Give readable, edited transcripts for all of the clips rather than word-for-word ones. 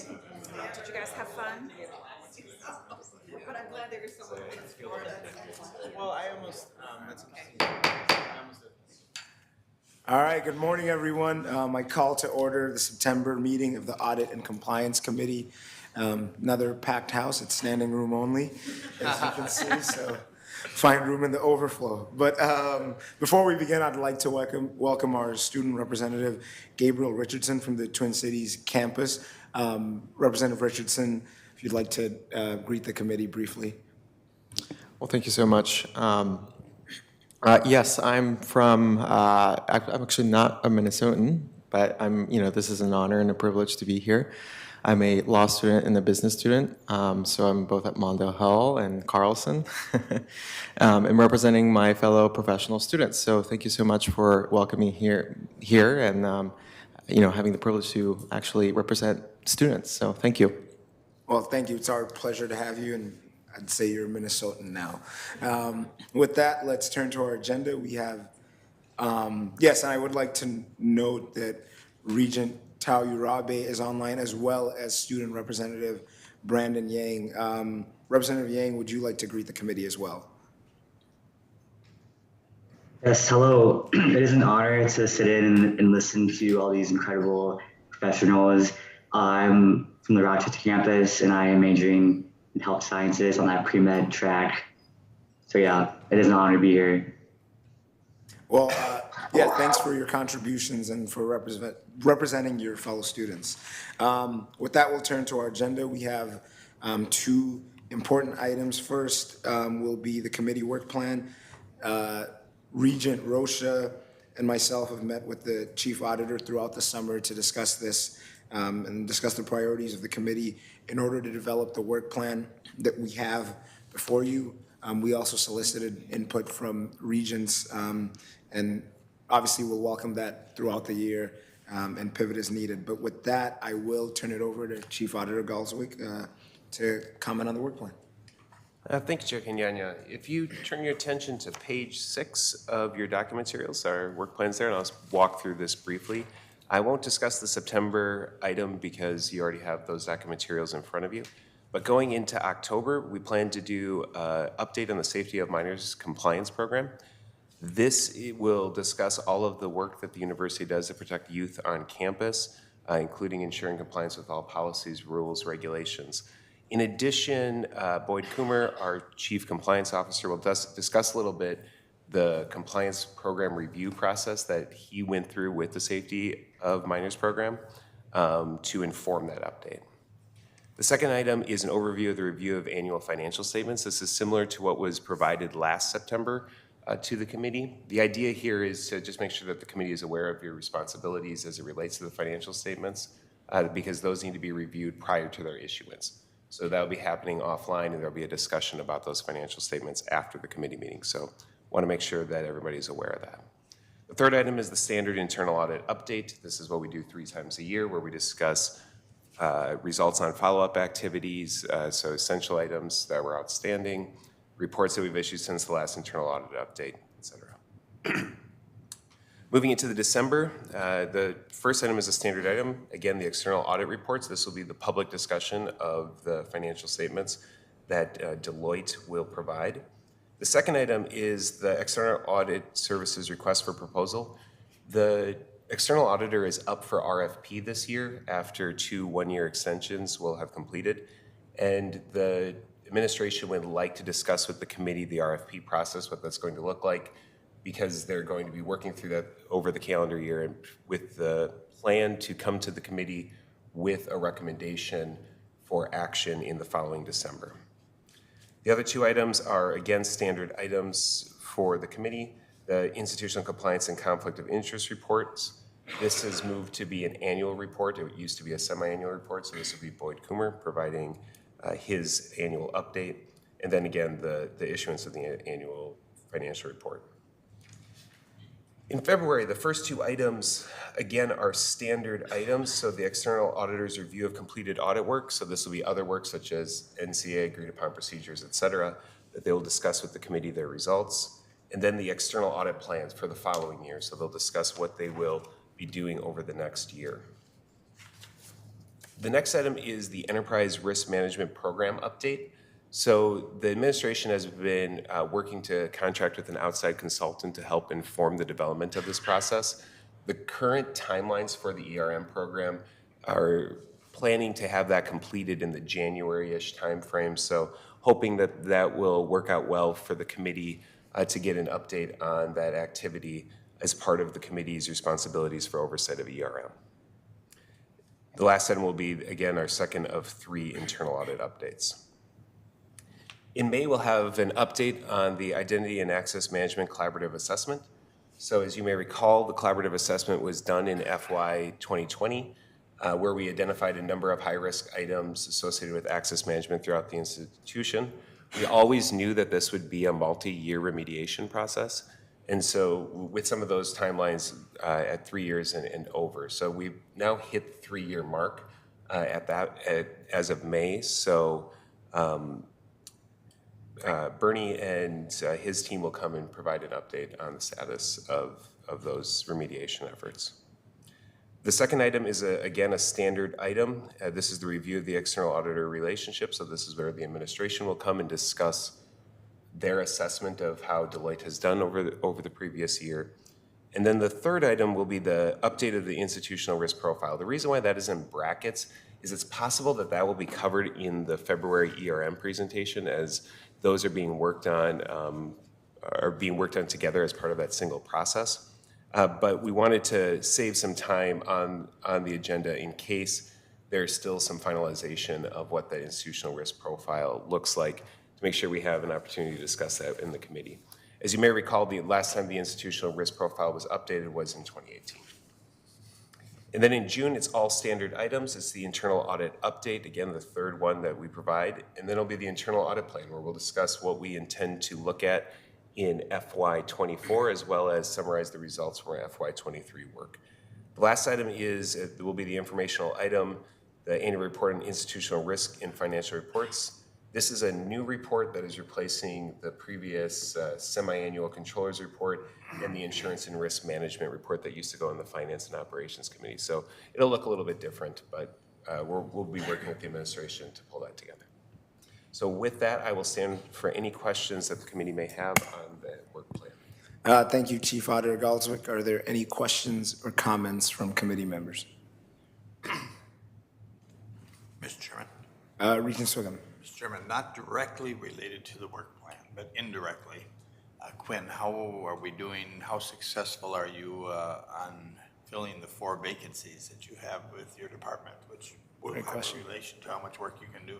Did you guys have fun? But I'm glad there was someone. Well, I almost, that's All right, good morning, everyone. I call to order the September meeting of the Audit and Compliance Committee. Another packed house, it's standing room only, as you can see, so find room in the overflow. But before we begin, I'd like to welcome our student representative, Gabriel Richardson from the Twin Cities campus. Representative Richardson, if you'd like to greet the committee briefly. Well, thank you so much. Yes, I'm from, I'm actually not a Minnesotan, but this is an honor and a privilege to be here. I'm a law student and a business student, so I'm both at Mondale Hall and Carlson. I'm representing my fellow professional students, so thank you so much for welcoming here and, having the privilege to actually represent students, so thank you. Well, thank you. It's our pleasure to have you, and I'd say you're a Minnesotan now. With that, let's turn to our agenda. We have, yes, and I would like to note that Regent Tao Urabe is online, as well as Student Representative Brandon Yang. Representative Yang, would you like to greet the committee as well? Yes, hello. It is an honor to sit in and listen to all these incredible professionals. I'm from the Rochester campus, and I am majoring in health sciences on that pre-med track. So yeah, it is an honor to be here. Well, yeah, thanks for your contributions and for representing your fellow students. With that, we'll turn to our agenda. We have two important items. First will be the committee work plan. Regent Rocha and myself have met with the chief auditor throughout the summer to discuss this and discuss the priorities of the committee in order to develop the work plan that we have before you. We also solicited input from regents, and obviously we'll welcome that throughout the year and pivot as needed. But with that, I will turn it over to Chief Auditor Galswick to comment on the work plan. Thank you, Chair Kenyanya. If you turn your attention to page 6 of your document materials, our work plan's there, and I'll just walk through this briefly. I won't discuss the September item because you already have those document materials in front of you. But going into October, we plan to do an update on the Safety of Minors Compliance Program. This will discuss all of the work that the university does to protect youth on campus, including ensuring compliance with all policies, rules, regulations. In addition, Boyd Coomer, our Chief Compliance Officer, will discuss a little bit the compliance program review process that he went through with the Safety of Minors program to inform that update. The second item is an overview of the review of annual financial statements. This is similar to what was provided last September to the committee. The idea here is to just make sure that the committee is aware of your responsibilities as it relates to the financial statements because those need to be reviewed prior to their issuance. So that will be happening offline, and there will be a discussion about those financial statements after the committee meeting. So want to make sure that everybody is aware of that. The third item is the standard internal audit update. This is what we do 3 times a year, where we discuss results on follow-up activities, so essential items that were outstanding, reports that we've issued since the last internal audit update, et cetera. Moving into the December, the first item is a standard item. Again, the external audit reports. This will be the public discussion of the financial statements that Deloitte will provide. The second item is the external audit services request for proposal. The external auditor is up for RFP this year after 2 one-year extensions will have completed. And the administration would like to discuss with the committee the RFP process, what that's going to look like, because they're going to be working through that over the calendar year and with the plan to come to the committee with a recommendation for action in the following December. The other 2 items are, again, standard items for the committee. The institutional compliance and conflict of interest reports. This has moved to be an annual report. It used to be a semi-annual report, so this will be Boyd Coomer providing his annual update. And then again, the issuance of the annual financial report. In February, the first 2 items, again, are standard items. So the external auditor's review of completed audit work. So this will be other work such as NCA, agreed upon procedures, et cetera, that they will discuss with the committee their results. And then the external audit plans for the following year. So they'll discuss what they will be doing over the next year. The next item is the Enterprise Risk Management Program update. So the administration has been working to contract with an outside consultant to help inform the development of this process. The current timelines for the ERM program are planning to have that completed in the January-ish timeframe. So hoping that that will work out well for the committee to get an update on that activity as part of the committee's responsibilities for oversight of ERM. The last item will be, again, our second of 3 internal audit updates. In May, we'll have an update on the Identity and Access Management Collaborative Assessment. So as you may recall, the collaborative assessment was done in FY 2020, where we identified a number of high-risk items associated with access management throughout the institution. We always knew that this would be a multi-year remediation process. And so with some of those timelines at 3 years and over. So we've now hit the 3-year mark as of May. So Bernie and his team will come and provide an update on the status of those remediation efforts. The second item is, again, a standard item. This is the review of the external auditor relationship. So this is where the administration will come and discuss their assessment of how Deloitte has done over the previous year. And then the third item will be the update of the institutional risk profile. The reason why that is in brackets is it's possible that that will be covered in the February ERM presentation, as those are being worked on together as part of that single process. But we wanted to save some time on the agenda in case there's still some finalization of what the institutional risk profile looks like, to make sure we have an opportunity to discuss that in the committee. As you may recall, the last time the institutional risk profile was updated was in 2018. And then in June, it's all standard items. It's the internal audit update, again, the third one that we provide. And then it'll be the internal audit plan, where we'll discuss what we intend to look at in FY24, as well as summarize the results from our FY23 work. The last item will be the informational item, the annual report on institutional risk in financial reports. This is a new report that is replacing the previous semi-annual controller's report and the insurance and risk management report that used to go in the Finance and Operations Committee. So it'll look a little bit different, but we'll be working with the administration to pull that together. So with that, I will stand for any questions that the committee may have on the work plan. Thank you, Chief Auditor Galswick. Are there any questions or comments from committee members? Mr. Chairman. Regent Swiggum. Mr. Chairman, not directly related to the work plan, but indirectly. Quinn, how are we doing? How successful are you on filling the 4 vacancies that you have with your department, which will have a relation to how much work you can do?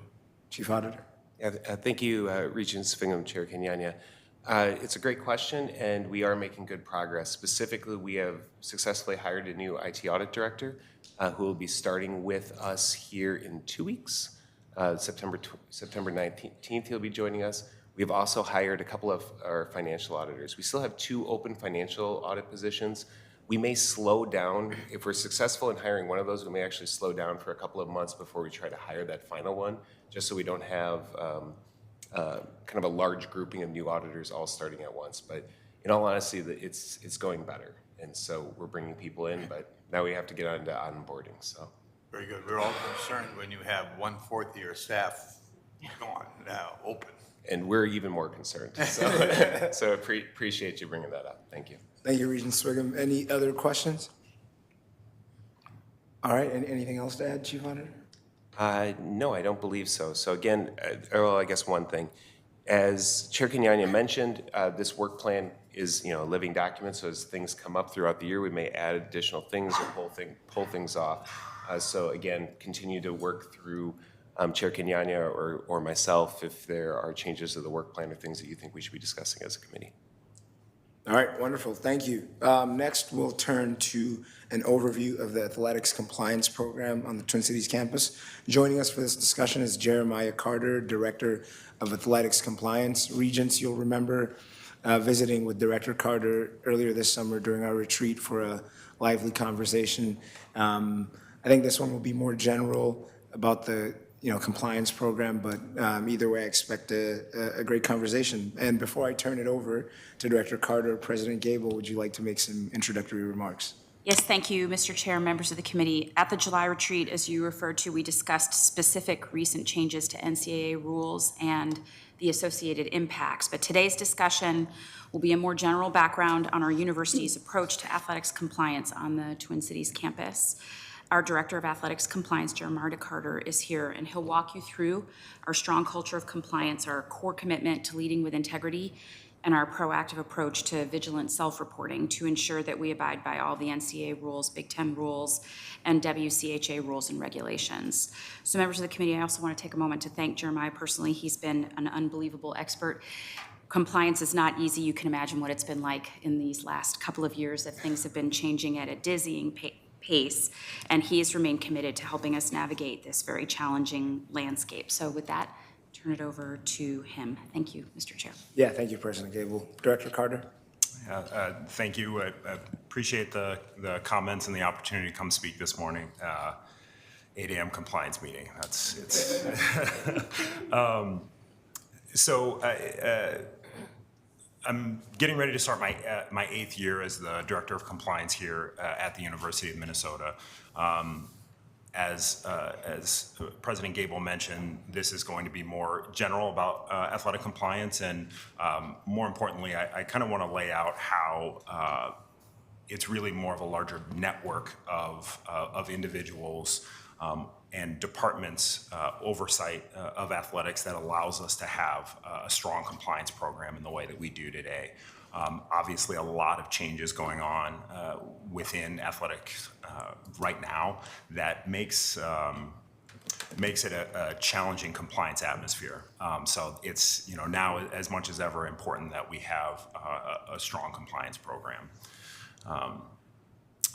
Chief Auditor. Yeah, thank you, Regent Sviggum, Chair Kenyanya. It's a great question, and we are making good progress. Specifically, we have successfully hired a new IT audit director who will be starting with us here in 2 weeks. September 19th, he'll be joining us. We've also hired a couple of our financial auditors. We still have 2 open financial audit positions. We may slow down. If we're successful in hiring one of those, we may actually slow down for a couple of months before we try to hire that final one, just so we don't have kind of a large grouping of new auditors all starting at once. But in all honesty, it's going better. And so we're bringing people in, but now we have to get on to onboarding, so. Very good. We're all concerned when you have 1/4 of your staff gone now, open. And we're even more concerned. So appreciate you bringing that up. Thank you. Thank you, Regent Swiggum. Any other questions? All right, anything else to add, Chief Auditor? No, I don't believe so. So again, well, I guess one thing. As Chair Kenyanya mentioned, this work plan is a living document, so as things come up throughout the year, we may add additional things or pull things off. So again, continue to work through Chair Kenyanya or myself if there are changes to the work plan or things that you think we should be discussing as a committee. All right, wonderful, thank you. Next, we'll turn to an overview of the athletics compliance program on the Twin Cities campus. Joining us for this discussion is Jeremiah Carter, Director of Athletics Compliance. Regents, you'll remember visiting with Director Carter earlier this summer during our retreat for a lively conversation. I think this one will be more general about the compliance program, but either way, I expect a great conversation. And before I turn it over to Director Carter, President Gable, would you like to make some introductory remarks? Yes, thank you, Mr. Chair, members of the committee. At the July retreat, as you referred to, we discussed specific recent changes to NCAA rules and the associated impacts. But today's discussion will be a more general background on our university's approach to athletics compliance on the Twin Cities campus. Our Director of Athletics Compliance, Jeremiah Carter, is here, and he'll walk you through our strong culture of compliance, our core commitment to leading with integrity, and our proactive approach to vigilant self-reporting to ensure that we abide by all the NCAA rules, Big Ten rules, and WCHA rules and regulations. So members of the committee, I also want to take a moment to thank Jeremiah personally. He's been an unbelievable expert. Compliance is not easy. You can imagine what it's been like in these last couple of years that things have been changing at a dizzying pace, and he has remained committed to helping us navigate this very challenging landscape. So with that, turn it over to him. Thank you, Mr. Chair. Yeah, thank you, President Gable. Director Carter? Thank you. I appreciate the comments and the opportunity to come speak this morning. 8 a.m. compliance meeting. I'm getting ready to start my 8th year as the Director of Compliance here at the University of Minnesota. As President Gable mentioned, this is going to be more general about athletic compliance, and more importantly, I kind of want to lay out how it's really more of a larger network of individuals and departments oversight of athletics that allows us to have a strong compliance program in the way that we do today. Obviously, a lot of changes going on within athletics right now that makes it a challenging compliance atmosphere. So it's now as much as ever important that we have a strong compliance program.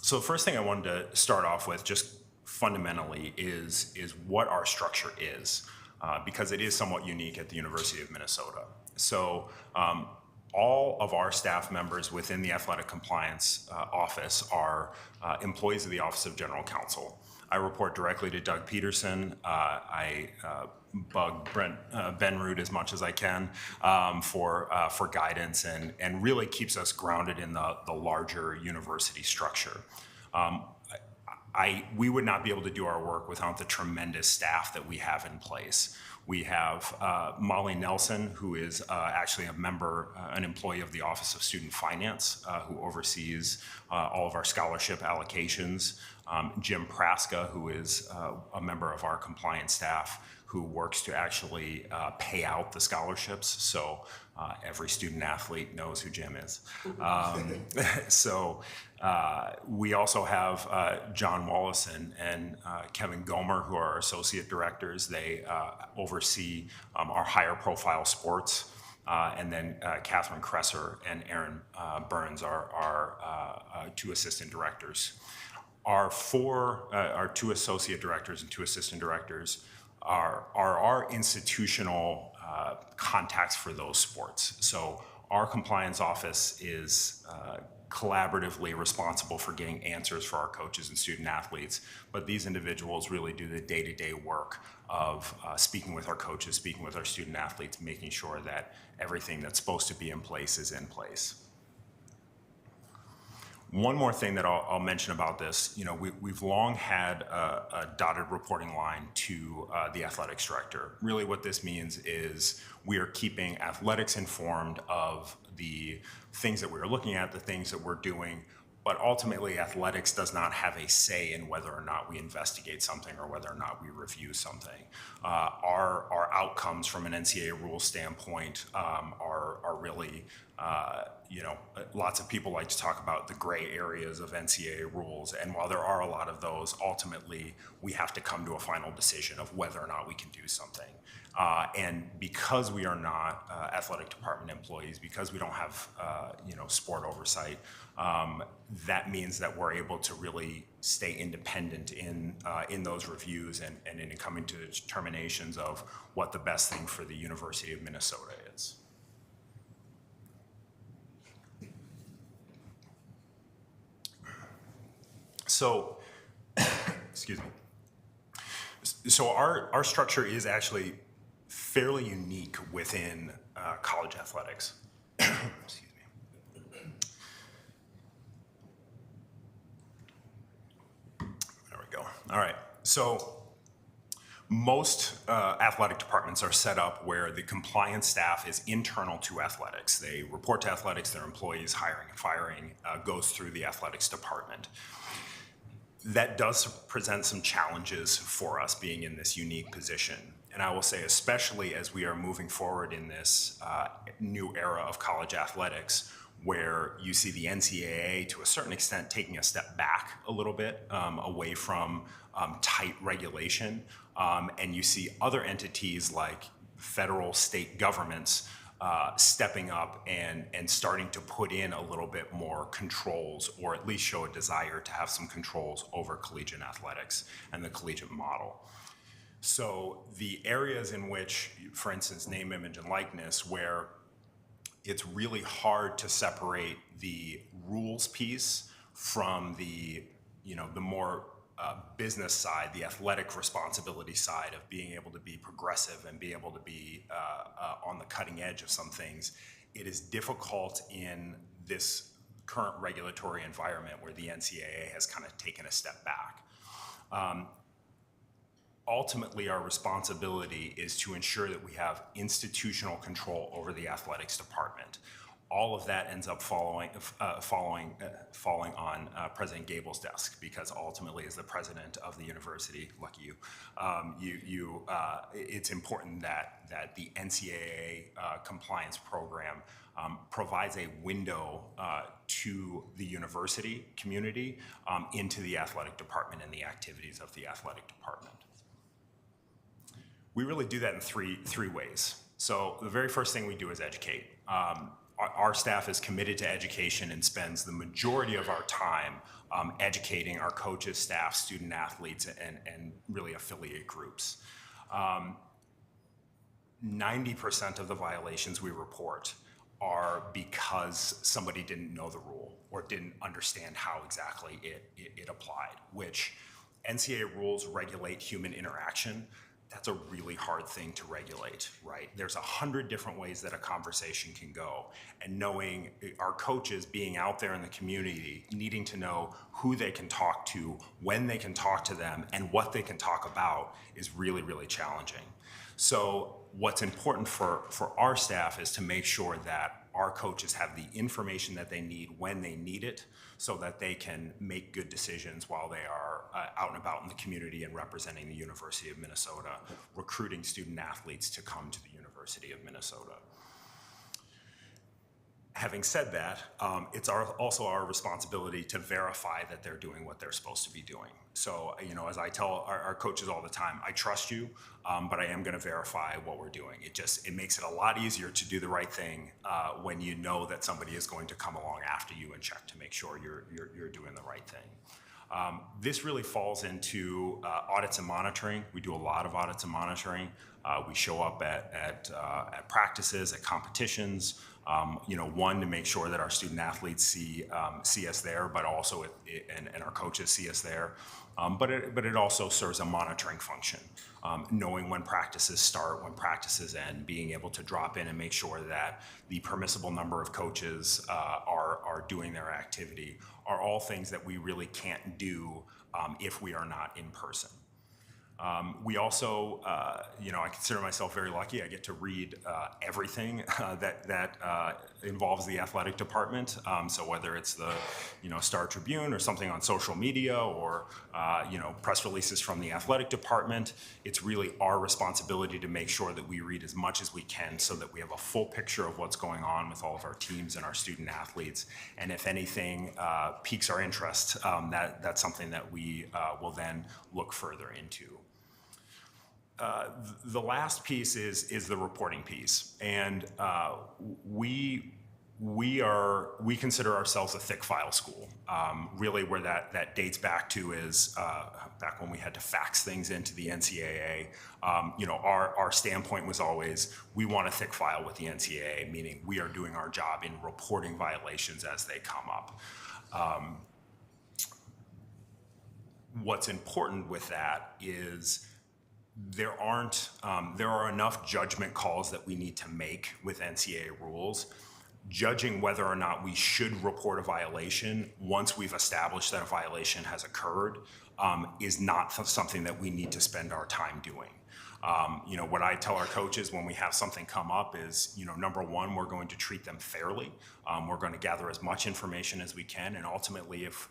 So the first thing I wanted to start off with, just fundamentally, is what our structure is, because it is somewhat unique at the University of Minnesota. So all of our staff members within the Athletic Compliance Office are employees of the Office of General Counsel. I report directly to Doug Peterson. I bug Ben Root as much as I can for guidance and really keeps us grounded in the larger university structure. We would not be able to do our work without the tremendous staff that we have in place. We have Molly Nelson, who is actually an employee of the Office of Student Finance, who oversees all of our scholarship allocations. Jim Praska, who is a member of our compliance staff, who works to actually pay out the scholarships. So every student athlete knows who Jim is. We also have John Wallace and Kevin Gomer, who are our associate directors. They oversee our higher profile sports. And then Catherine Kresser and Aaron Burns are our 2 assistant directors. Our 2 associate directors and 2 assistant directors are our institutional contacts for those sports. So our compliance office is collaboratively responsible for getting answers for our coaches and student athletes, but these individuals really do the day-to-day work of speaking with our coaches, speaking with our student athletes, making sure that everything that's supposed to be in place is in place. One more thing that I'll mention about this, we've long had a dotted reporting line to the athletics director. Really what this means is we are keeping athletics informed of the things that we're looking at, the things that we're doing, but ultimately athletics does not have a say in whether or not we investigate something or whether or not we review something. Our outcomes from an NCAA rule standpoint are really, lots of people like to talk about the gray areas of NCAA rules, and while there are a lot of those, ultimately we have to come to a final decision of whether or not we can do something. And because we are not athletic department employees, because we don't have sport oversight, that means that we're able to really stay independent in those reviews and in coming to determinations of what the best thing for the University of Minnesota is. So, excuse me. So our structure is actually fairly unique within college athletics. Excuse me. go. All right. So most athletic departments are set up where the compliance staff is internal to athletics. They report to athletics, their employees hiring and firing goes through the athletics department. That does present some challenges for us being in this unique position. And I will say, especially as we are moving forward in this new era of college athletics, where you see the NCAA, to a certain extent, taking a step back a little bit away from tight regulation. And you see other entities like federal, state governments stepping up and starting to put in a little bit more controls, or at least show a desire to have some controls over collegiate athletics and the collegiate model. So the areas in which, for instance, name, image, and likeness, where it's really hard to separate the rules piece from the, the more business side, the athletic responsibility side of being able to be progressive and be able to be on the cutting edge of some things. It is difficult in this current regulatory environment where the NCAA has kind of taken a step back. Ultimately, our responsibility is to ensure that we have institutional control over the athletics department. All of that ends up falling on President Gable's desk, because ultimately, as the president of the university, lucky you, it's important that the NCAA compliance program provides a window to the university community into the athletic department and the activities of the athletic department. We really do that in three ways. So the very first thing we do is educate. Our staff is committed to education and spends the majority of our time educating our coaches, staff, student athletes, and really affiliate groups. 90% of the violations we report are because somebody didn't know the rule or didn't understand how exactly it applied, which NCAA rules regulate human interaction. That's a really hard thing to regulate, right? There's 100 different ways that a conversation can go, and knowing our coaches being out there in the community, needing to know who they can talk to, when they can talk to them, and what they can talk about is really, really challenging. So what's important for our staff is to make sure that our coaches have the information that they need when they need it, so that they can make good decisions while they are out and about in the community and representing the University of Minnesota, recruiting student athletes to come to the University of Minnesota. Having said that, it's also our responsibility to verify that they're doing what they're supposed to be doing. So, as I tell our coaches all the time, I trust you, but I am going to verify what we're doing. It makes it a lot easier to do the right thing when you know that somebody is going to come along after you and check to make sure you're doing the right thing. This really falls into audits and monitoring. We do a lot of audits and monitoring. We show up at practices, at competitions. One, to make sure that our student athletes see us there, but also and our coaches see us there. But it also serves a monitoring function, knowing when practices start, when practices end, being able to drop in and make sure that the permissible number of coaches are doing their activity, are all things that we really can't do if we are not in person. We also, I consider myself very lucky. I get to read everything that involves the athletic department. So whether it's the, Star Tribune or something on social media or, press releases from the athletic department, it's really our responsibility to make sure that we read as much as we can so that we have a full picture of what's going on with all of our teams and our student athletes. And if anything piques our interest, that's something that we will then look further into. The last piece is the reporting piece, and we consider ourselves a thick file school. Really, where that dates back to is back when we had to fax things into the NCAA. Our standpoint was always we want a thick file with the NCAA, meaning we are doing our job in reporting violations as they come up. What's important with that is there are enough judgment calls that we need to make with NCAA rules, judging whether or not we should report a violation once we've established that a violation has occurred is not something that we need to spend our time doing. What I tell our coaches when we have something come up is, number one, we're going to treat them fairly. We're going to gather as much information as we can, and ultimately, if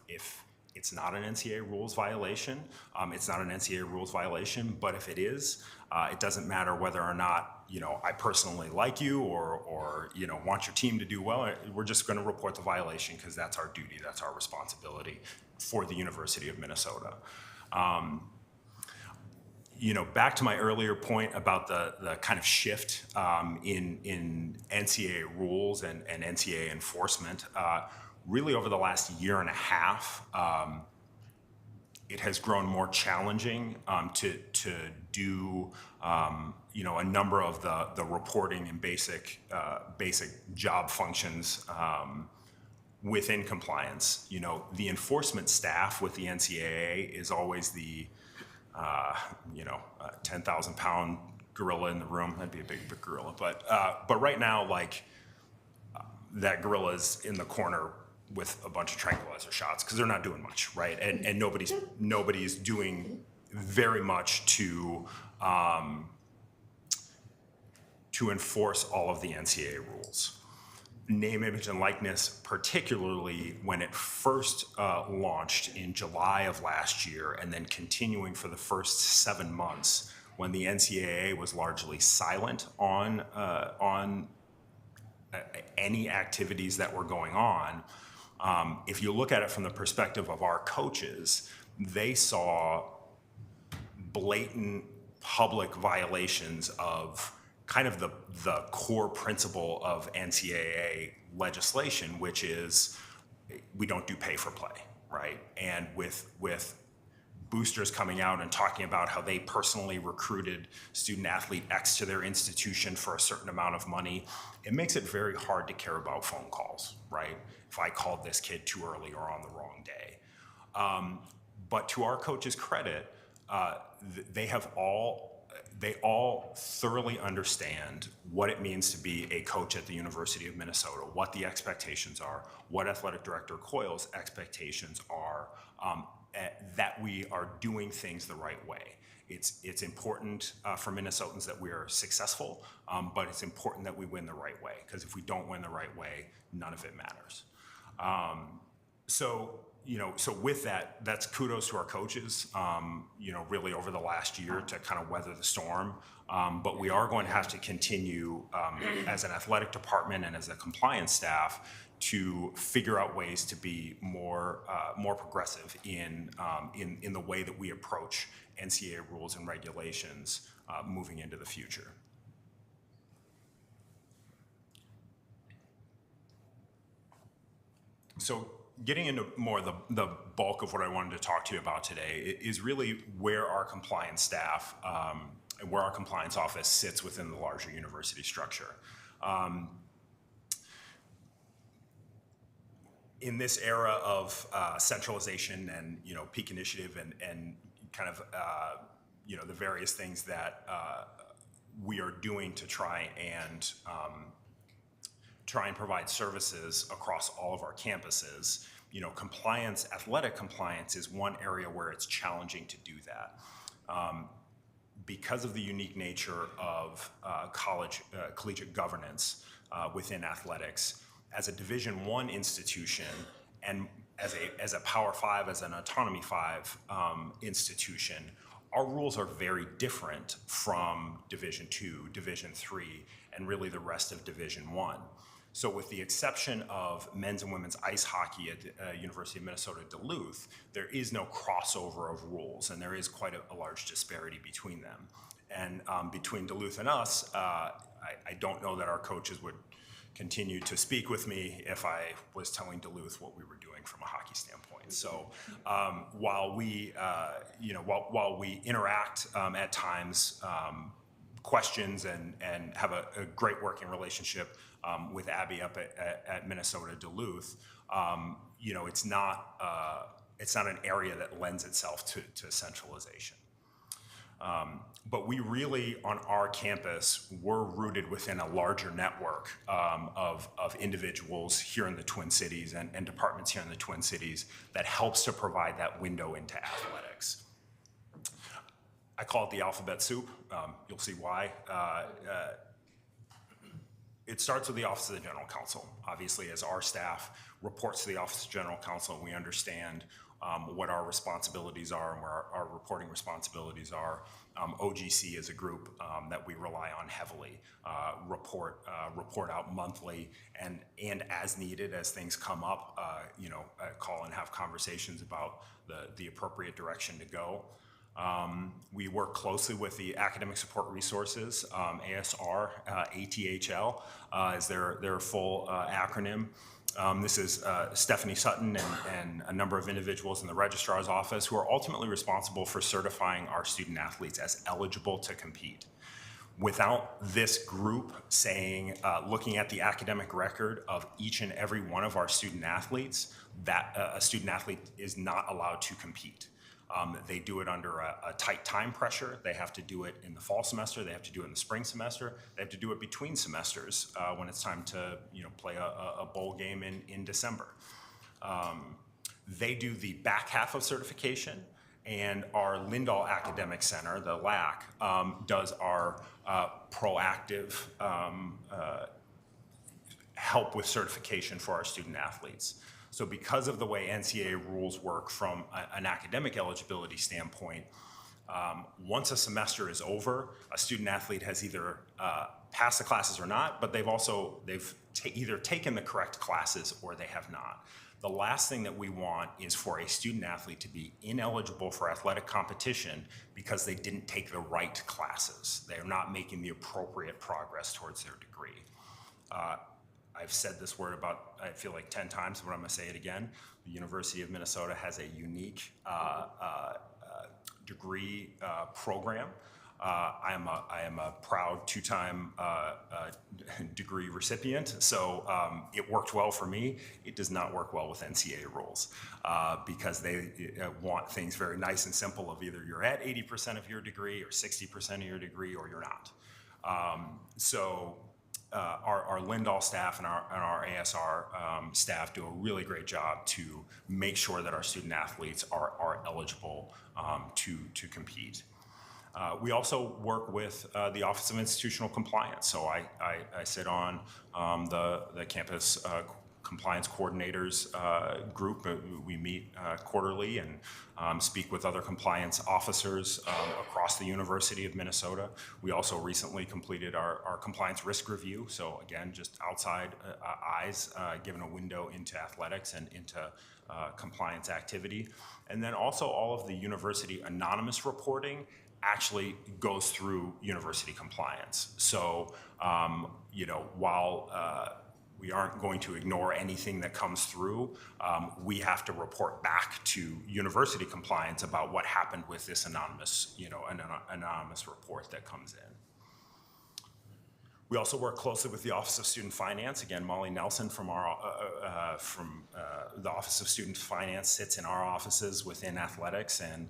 it's not an NCAA rules violation, it's not an NCAA rules violation, but if it is, it doesn't matter whether or not, I personally like you or want your team to do well. We're just going to report the violation because that's our duty, that's our responsibility for the University of Minnesota. Back to my earlier point about the kind of shift in NCAA rules and NCAA enforcement, really over the last year and a half, it has grown more challenging to do a number of the reporting and basic job functions within compliance. The enforcement staff with the NCAA is always the 10,000-pound gorilla in the room. That'd be a big gorilla, but right now, that gorilla's in the corner with a bunch of tranquilizer shots because they're not doing much, right? And nobody's doing very much to enforce all of the NCAA rules. Name, image, and likeness, particularly when it first launched in July of last year and then continuing for the first 7 months when the NCAA was largely silent on any activities that were going on. If you look at it from the perspective of our coaches, they saw blatant public violations of kind of the core principle of NCAA legislation, which is we don't do pay for play, right? And with boosters coming out and talking about how they personally recruited student athlete X to their institution for a certain amount of money, it makes it very hard to care about phone calls, right? If I called this kid too early or on the wrong day. But to our coaches' credit, they all thoroughly understand what it means to be a coach at the University of Minnesota, what the expectations are, what Athletic Director Coyle's expectations are, that we are doing things the right way. It's important for Minnesotans that we are successful, but it's important that we win the right way, because if we don't win the right way, none of it matters. So with that, that's kudos to our coaches, really over the last year to kind of weather the storm. But we are going to have to continue as an athletic department and as a compliance staff to figure out ways to be more progressive in the way that we approach NCAA rules and regulations moving into the future. So getting into more the bulk of what I wanted to talk to you about today is really where our compliance staff and where our compliance office sits within the larger university structure. In this era of centralization and peak initiative and kind of the various things that we are doing to try and provide services across all of our campuses, compliance, athletic compliance is one area where it's challenging to do that. Because of the unique nature of collegiate governance within athletics, as a Division I institution and as a Power 5, as an Autonomy 5 institution, our rules are very different from Division II, Division III, and really the rest of Division I. So with the exception of men's and women's ice hockey at the University of Minnesota Duluth, there is no crossover of rules, and there is quite a large disparity between them. And between Duluth and us, I don't know that our coaches would continue to speak with me if I was telling Duluth what we were doing from a hockey standpoint. So while we interact at times, questions and have a great working relationship with Abby up at Minnesota Duluth, it's not an area that lends itself to centralization. But we really, on our campus, we're rooted within a larger network of individuals here in the Twin Cities and departments here in the Twin Cities that helps to provide that window into athletics. I call it the alphabet soup. You'll see why. It starts with the Office of the General Counsel. Obviously, as our staff reports to the Office of General Counsel, we understand what our responsibilities are and where our reporting responsibilities are. OGC is a group that we rely on heavily, report out monthly, and as needed, as things come up, call and have conversations about the appropriate direction to go. We work closely with the Academic Support Resources, ASR, ATHL is their full acronym. This is Stephanie Sutton and a number of individuals in the registrar's office who are ultimately responsible for certifying our student athletes as eligible to compete. Without this group saying, looking at the academic record of each and every one of our student athletes, that a student athlete is not allowed to compete. They do it under a tight time pressure. They have to do it in the fall semester. They have to do it in the spring semester. They have to do it between semesters when it's time to play a bowl game in December. They do the back half of certification, and our Lindahl Academic Center, the LAC, does our proactive help with certification for our student athletes. So because of the way NCAA rules work from an academic eligibility standpoint, once a semester is over, a student athlete has either passed the classes or not, but they've either taken the correct classes or they have not. The last thing that we want is for a student athlete to be ineligible for athletic competition because they didn't take the right classes. They're not making the appropriate progress towards their degree. I've said this word about, I feel like 10 times, but I'm gonna say it again. The University of Minnesota has a unique degree program. I am a proud two-time degree recipient, so it worked well for me. It does not work well with NCAA rules because they want things very nice and simple of either you're at 80% of your degree or 60% of your degree or you're not. Our Lindahl staff and our ASR staff do a really great job to make sure that our student athletes are eligible to compete. We also work with the Office of Institutional Compliance. So I sit on the campus compliance coordinators group. We meet quarterly and speak with other compliance officers across the University of Minnesota. We also recently completed our compliance risk review. So again, just outside eyes, given a window into athletics and into compliance activity. And then also all of the university anonymous reporting actually goes through university compliance. So, while we aren't going to ignore anything that comes through, we have to report back to university compliance about what happened with this anonymous, anonymous report that comes in. We also work closely with the Office of Student Finance. Again, Molly Nelson from the Office of Student Finance sits in our offices within athletics and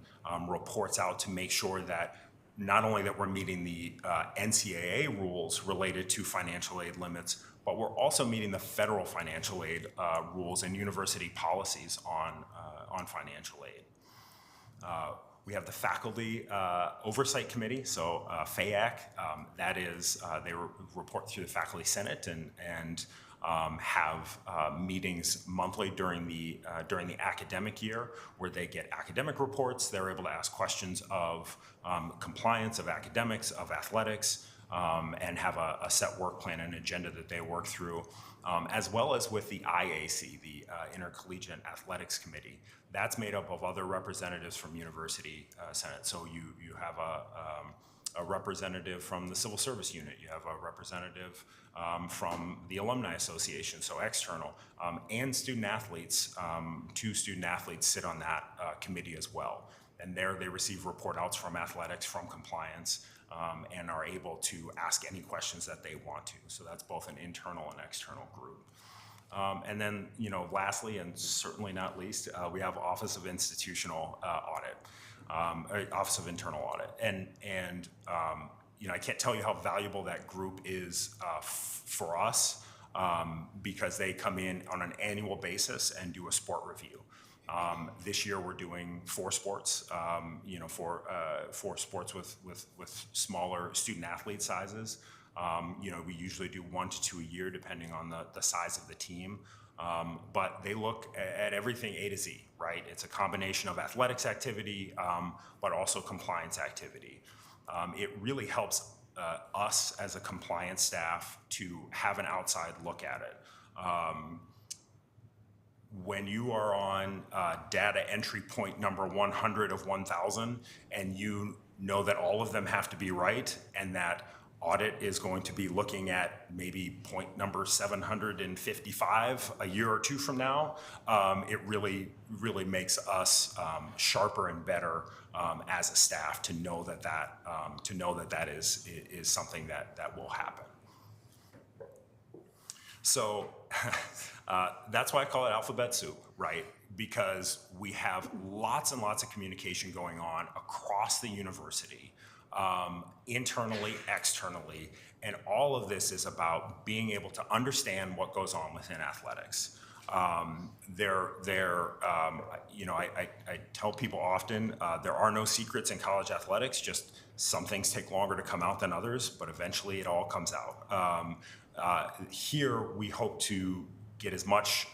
reports out to make sure that not only that we're meeting the NCAA rules related to financial aid limits, but we're also meeting the federal financial aid rules and university policies on financial aid. We have the Faculty Oversight Committee, so FAAC. That is, they report through the Faculty Senate and have meetings monthly during the academic year where they get academic reports. They're able to ask questions of compliance, of academics, of athletics, and have a set work plan and agenda that they work through, as well as with the IAC, the Intercollegiate Athletics Committee. That's made up of other representatives from University Senate. So you have a representative from the Civil Service Unit, you have a representative from the Alumni Association, so external, and student athletes. 2 student athletes sit on that committee as well. And there they receive report outs from athletics, from compliance, and are able to ask any questions that they want to. So that's both an internal and external group. And then, lastly, and certainly not least, we have Office of Institutional Audit. Office of Internal Audit. And you know, I can't tell you how valuable that group is for us because they come in on an annual basis and do a sport review. This year we're doing 4 sports, you know, 4 sports with smaller student athlete sizes. You know, we usually do 1 to 2 a year depending on the size of the team. But they look at everything A to Z, right? It's a combination of athletics activity, but also compliance activity. It really helps us as a compliance staff to have an outside look at it. When you are on data entry point number 100 of 1,000 and you know that all of them have to be right and that audit is going to be looking at maybe point number 755 a year or 2 from now, it really makes us sharper and better as a staff to know that is something that will happen. So that's why I call it alphabet soup, right? Because we have lots and lots of communication going on across the university, internally, externally, and all of this is about being able to understand what goes on within athletics. You know, I tell people often, there are no secrets in college athletics, just some things take longer to come out than others, but eventually it all comes out. Here, we hope to get as much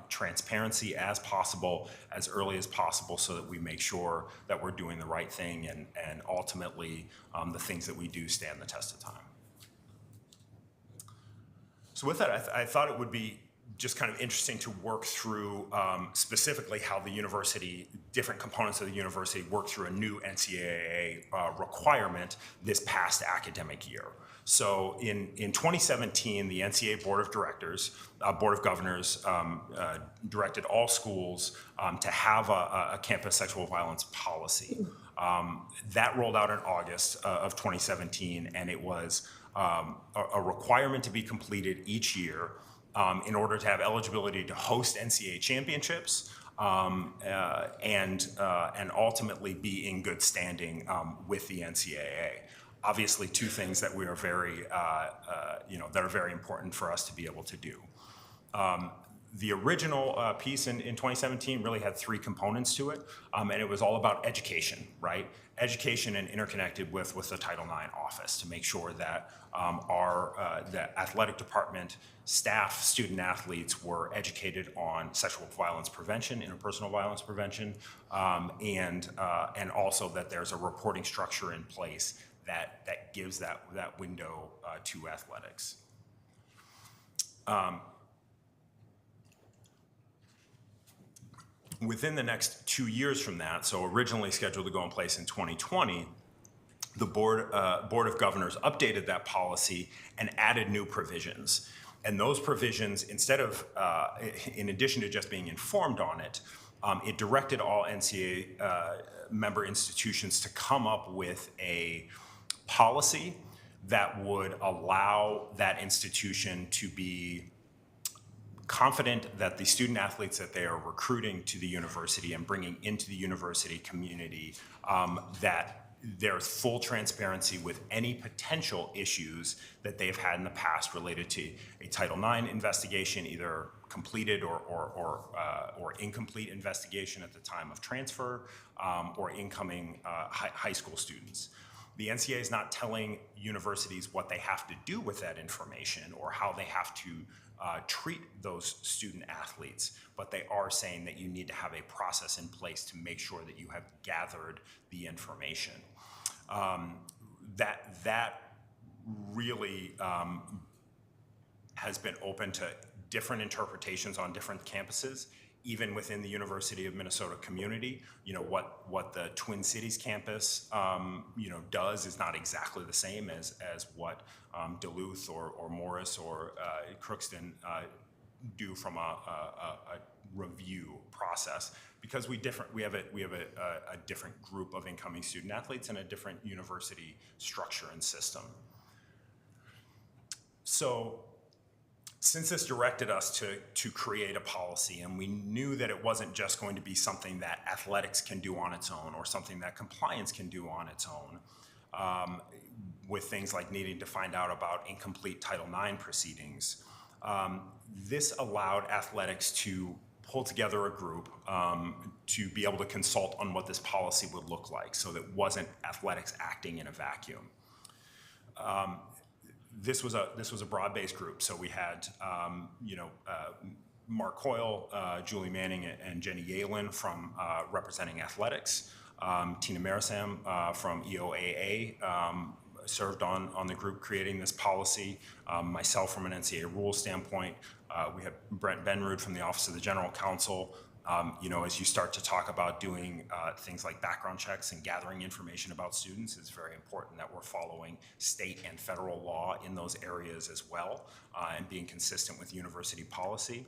transparency as possible, as early as possible, so that we make sure that we're doing the right thing and ultimately the things that we do stand the test of time. So with that, I thought it would be just kind of interesting to work through specifically how the university, different components of the university work through a new NCAA requirement this past academic year. So in 2017, the NCAA Board of Directors, Board of Governors directed all schools to have a campus sexual violence policy. That rolled out in August of 2017, and it was a requirement to be completed each year in order to have eligibility to host NCAA championships and ultimately be in good standing with the NCAA. Obviously, 2 things that we are very, that are very important for us to be able to do. The original piece in 2017 really had 3 components to it, and it was all about education, right? Education and interconnected with the Title IX office to make sure that the athletic department staff, student athletes were educated on sexual violence prevention, interpersonal violence prevention, and also that there's a reporting structure in place that gives that window to athletics. Within the next 2 years from that, so originally scheduled to go in place in 2020, the Board of Governors updated that policy and added new provisions. And those provisions, instead of, in addition to just being informed on it, it directed all NCAA member institutions to come up with a policy that would allow that institution to be confident that the student athletes that they are recruiting to the university and bringing into the university community, that there's full transparency with any potential issues that they've had in the past related to a Title IX investigation, either completed or incomplete investigation at the time of transfer, or incoming high school students. The NCAA is not telling universities what they have to do with that information or how they have to treat those student athletes, but they are saying that you need to have a process in place to make sure that you have gathered the information. That really has been open to different interpretations on different campuses. Even within the University of Minnesota community, you know, what the Twin Cities campus, does is not exactly the same as what Duluth or Morris or Crookston do from a review process, because we have a different group of incoming student athletes and a different university structure and system. So Since this directed us to create a policy, and we knew that it wasn't just going to be something that athletics can do on its own or something that compliance can do on its own, with things like needing to find out about incomplete Title IX proceedings, this allowed athletics to pull together a group to be able to consult on what this policy would look like, so that it wasn't athletics acting in a vacuum. This was a broad-based group, so we had Mark Coyle, Julie Manning, and Jenny Yalen from representing athletics. Tina Marisam from EOAA served on the group creating this policy. Myself from an NCAA rules standpoint. We have Brent Benrud from the Office of the General Counsel. As you start to talk about doing things like background checks and gathering information about students, it's very important that we're following state and federal law in those areas as well, and being consistent with university policy.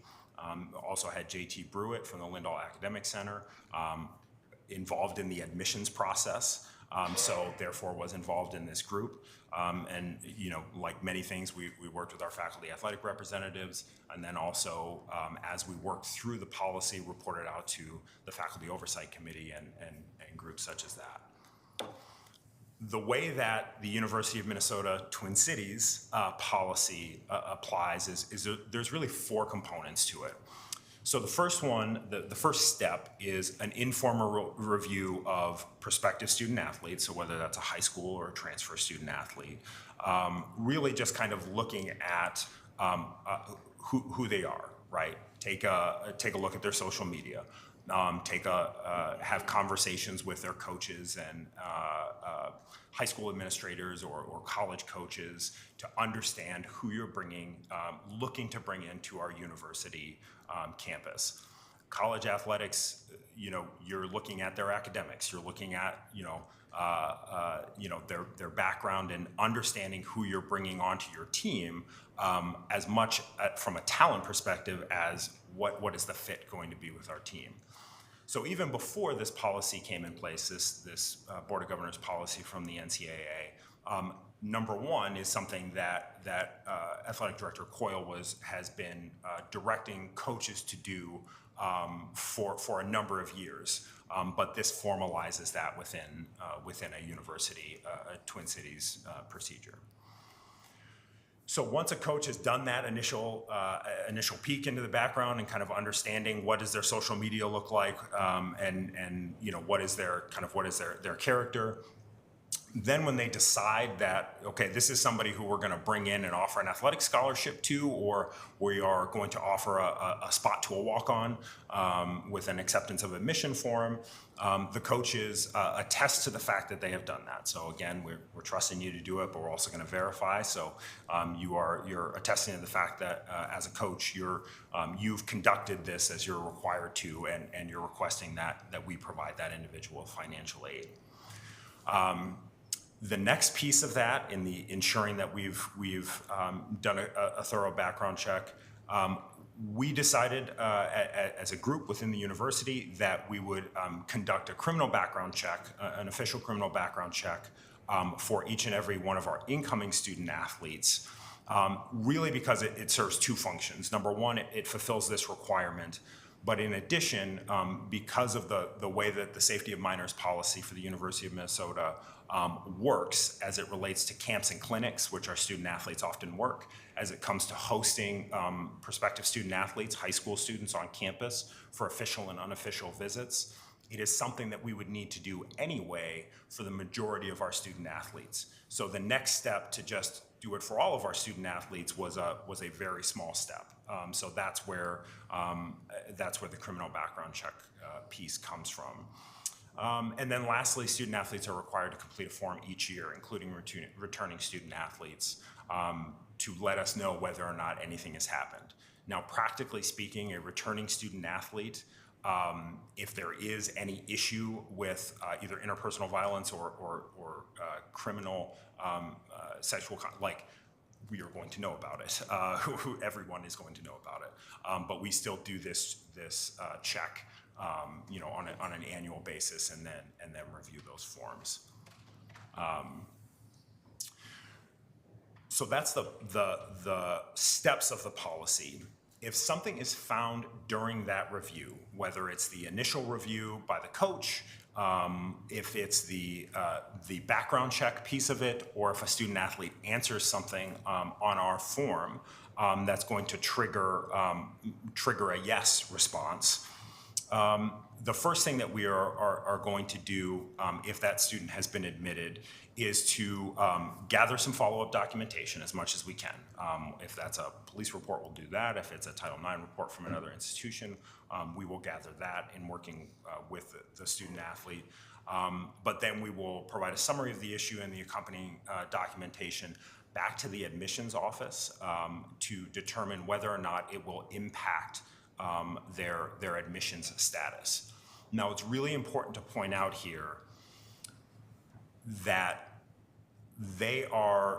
Also had JT Brewitt from the Lindahl Academic Center, involved in the admissions process, so therefore was involved in this group. And like many things, we worked with our faculty athletic representatives, and then also as we worked through the policy, reported out to the Faculty Oversight Committee and groups such as that. The way that the University of Minnesota Twin Cities policy applies is there's really 4 components to it. So the first one, the first step is an informal review of prospective student athletes, so whether that's a high school or a transfer student athlete, really just kind of looking at who they are, right? Take a look at their social media, have conversations with their coaches and high school administrators or college coaches to understand who you're looking to bring into our university campus. College athletics, you're looking at their academics, you're looking at, their background and understanding who you're bringing onto your team, as much from a talent perspective as what is the fit going to be with our team. So even before this policy came in place, this Board of Governors policy from the NCAA, number one is something that Athletic Director Coyle has been directing coaches to do for a number of years. But this formalizes that within a university, a Twin Cities procedure. So once a coach has done that initial peek into the background and kind of understanding what does their social media look like, and what is their character, then when they decide that, okay, this is somebody who we're going to bring in and offer an athletic scholarship to, or we are going to offer a spot to a walk-on with an acceptance of admission form, the coaches attest to the fact that they have done that. So again, we're trusting you to do it, but we're also going to verify. So you're attesting to the fact that as a coach, you've conducted this as you're required to, and you're requesting that we provide that individual with financial aid. The next piece of that, in the ensuring that we've done a thorough background check, we decided as a group within the university that we would conduct a criminal background check, an official criminal background check for each and every one of our incoming student athletes, really because it serves 2 functions. Number one, it fulfills this requirement. But in addition, because of the way that the safety of minors policy for the University of Minnesota works as it relates to camps and clinics, which our student athletes often work, as it comes to hosting prospective student athletes, high school students on campus for official and unofficial visits, it is something that we would need to do anyway for the majority of our student athletes. So the next step to just do it for all of our student athletes was a very small step. So that's where the criminal background check piece comes from. And then lastly, student athletes are required to complete a form each year, including returning student athletes, to let us know whether or not anything has happened. Now, practically speaking, a returning student athlete, if there is any issue with either interpersonal violence or criminal sexual, we are going to know about it. Everyone is going to know about it. But we still do this check, on an annual basis, and then review those forms. So So that's the steps of the policy. If something is found during that review, whether it's the initial review by the coach, if it's the background check piece of it, or if a student athlete answers something on our form, that's going to trigger a yes response. The first thing that we are going to do if that student has been admitted is to gather some follow-up documentation as much as we can. If that's a police report, we'll do that. If it's a Title IX report from another institution, we will gather that in working with the student athlete. But then we will provide a summary of the issue and the accompanying documentation back to the admissions office to determine whether or not it will impact their admissions status. Now, it's really important to point out here that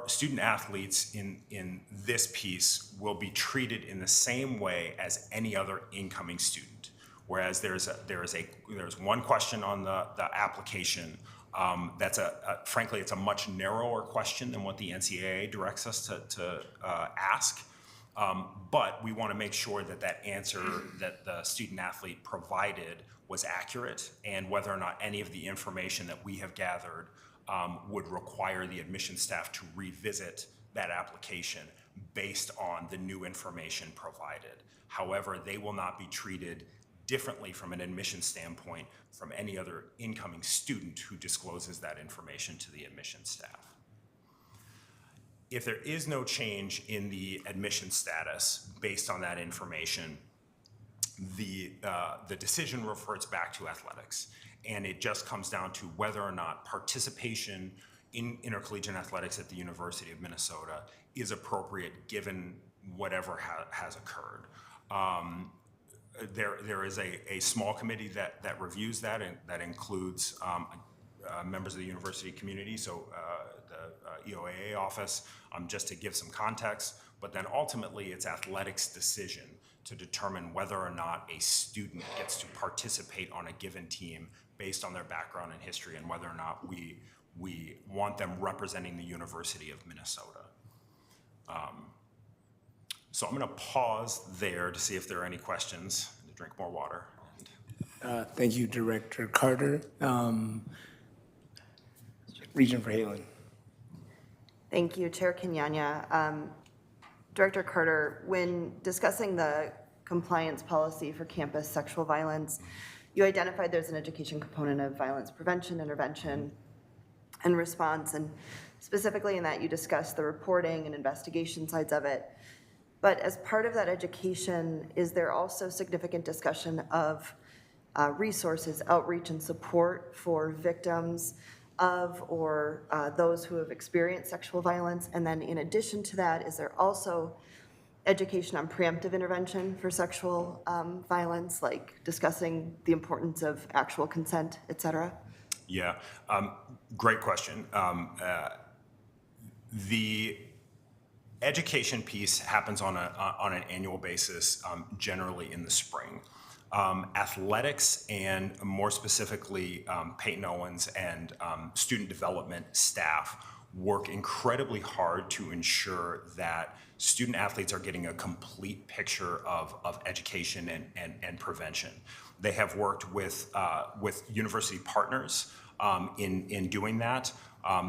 student athletes in this piece will be treated in the same way as any other incoming student. Whereas there's one question on the application that's frankly, it's a much narrower question than what the NCAA directs us to ask. But we want to make sure that answer that the student athlete provided was accurate, and whether or not any of the information that we have gathered would require the admission staff to revisit that application based on the new information provided. However, they will not be treated differently from an admission standpoint from any other incoming student who discloses that information to the admission staff. If there is no change in the admission status based on that information, the decision reverts back to athletics, and it just comes down to whether or not participation in intercollegiate athletics at the University of Minnesota is appropriate given whatever has occurred. There is a small committee that reviews that, and that includes members of the university community, so the EOAA office, just to give some context, but then ultimately it's athletics' decision to determine whether or not a student gets to participate on a given team based on their background and history, and whether or not we want them representing the University of Minnesota. So I'm going to pause there to see if there are any questions, and to drink more water. Thank you, Director Carter. Regent Verhalen. Thank you, Chair Kenyanya. Director Carter, when discussing the compliance policy for campus sexual violence, you identified there's an education component of violence prevention, intervention, and response, and specifically in that you discussed the reporting and investigation sides of it. But as part of that education, is there also significant discussion of resources, outreach, and support for victims of or those who have experienced sexual violence? And then in addition to that, is there also education on preemptive intervention for sexual violence, like discussing the importance of actual consent, et cetera? Yeah, great question. The education piece happens on an annual basis, generally in the spring. Athletics, and more specifically Peyton Owens and student development staff, work incredibly hard to ensure that student athletes are getting a complete picture of education and prevention. They have worked with university partners in doing that.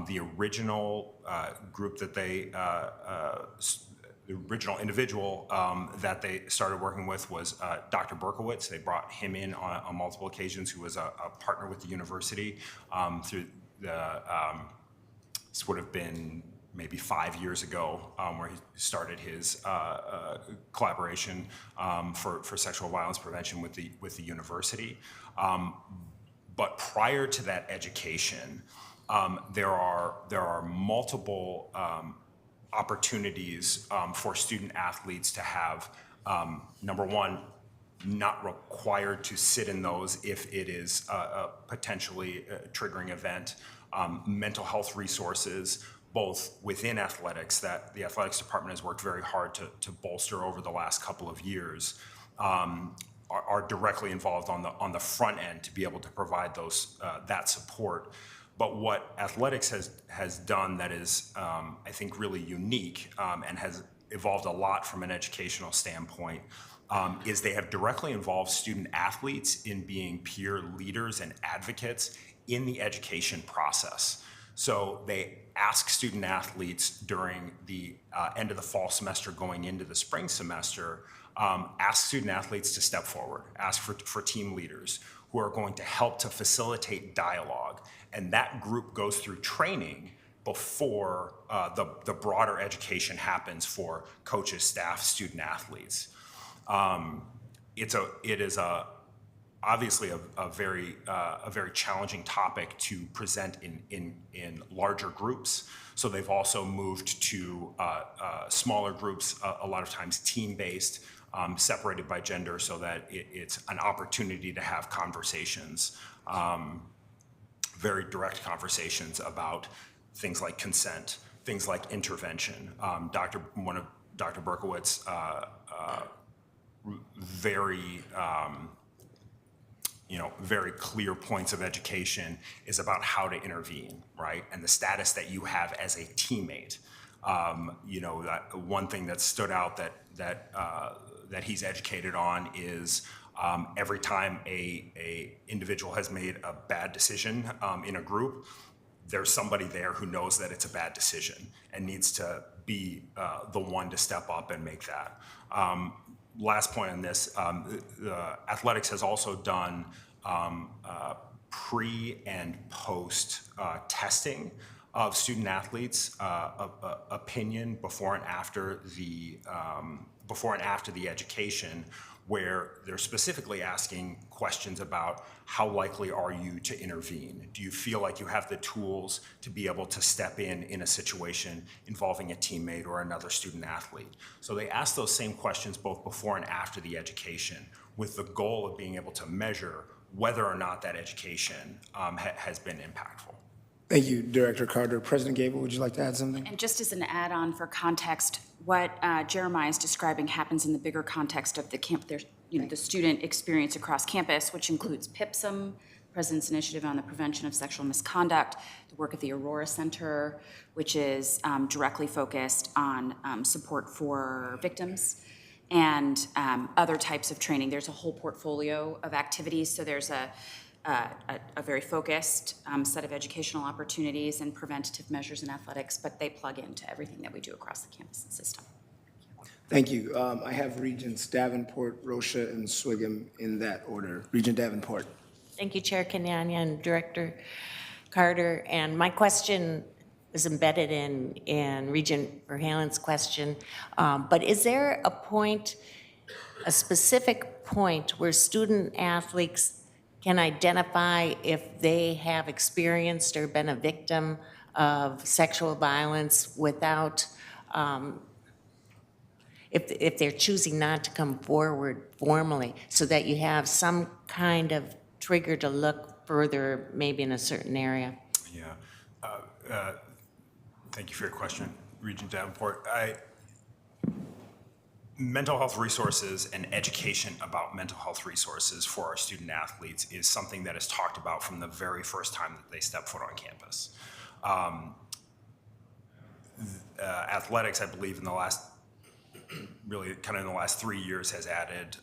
The original group that the original individual that they started working with was Dr. Berkowitz. They brought him in on multiple occasions, who was a partner with the university through the, this would have been maybe 5 years ago, where he started his collaboration for sexual violence prevention with the university. But prior to that education, there are multiple opportunities for student athletes to have, number one, not required to sit in those if it is a potentially triggering event, mental health resources, both within athletics that the athletics department has worked very hard to bolster over the last couple of years, are directly involved on the front end to be able to provide those that support. But what athletics has done that is, I think, really unique and has evolved a lot from an educational standpoint is they have directly involved student athletes in being peer leaders and advocates in the education process. So they ask student athletes during the end of the fall semester going into the spring semester, ask student athletes to step forward, ask for team leaders who are going to help to facilitate dialogue. And that group goes through training before the broader education happens for coaches, staff, student athletes. It is obviously a very challenging topic to present in larger groups. So they've also moved to smaller groups, a lot of times team-based, separated by gender, so that it's an opportunity to have conversations, very direct conversations about things like consent, things like intervention. One of Dr. Berkowitz very clear points of education is about how to intervene, right? And the status that you have as a teammate. That one thing that stood out that he's educated on is every time a individual has made a bad decision in a group, there's somebody there who knows that it's a bad decision and needs to be the one to step up and make that. Last point on this, athletics has also done pre and post testing of student athletes' opinion before and after the education, where they're specifically asking questions about how likely are you to intervene? Do you feel like you have the tools to be able to step in a situation involving a teammate or another student athlete? So they ask those same questions both before and after the education, with the goal of being able to measure whether or not that education has been impactful. Thank you, Director Carter. President Gable, would you like to add something? And just as an add-on for context, what Jeremiah is describing happens in the bigger context of the student experience across campus, which includes PIPSM, President's Initiative on the Prevention of Sexual Misconduct, the work at the Aurora Center, which is directly focused on support for victims, and other types of training. There's a whole portfolio of activities, so there's a very focused set of educational opportunities and preventative measures in athletics, but they plug into everything that we do across the campus and system. Thank you. I have Regents Davenport, Rocha, and Swigum in that order. Regent Davenport. Thank you, Chair Kenyanya and Director Carter. And my question is embedded in Regent Verhaelen's question. But is there a specific point where student athletes can identify if they have experienced or been a victim of sexual violence without, if they're choosing not to come forward formally, so that you have some kind of trigger to look further, maybe in a certain area? Yeah. Thank you for your question, Regent Davenport. Mental health resources and education about mental health resources for our student athletes is something that is talked about from the very first time that they step foot on campus. Athletics, I believe, in the last 3 years has added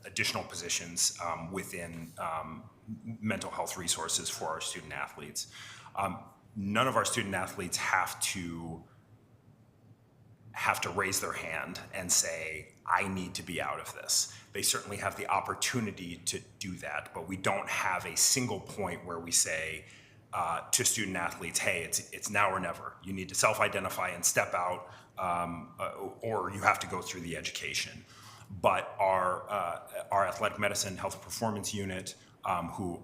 additional positions within mental health resources for our student athletes. None of our student athletes have to raise their hand and say, I need to be out of this. They certainly have the opportunity to do that, but we don't have a single point where we say to student athletes, hey, it's now or never. You need to self-identify and step out, or you have to go through the education. But our athletic medicine health and performance unit, who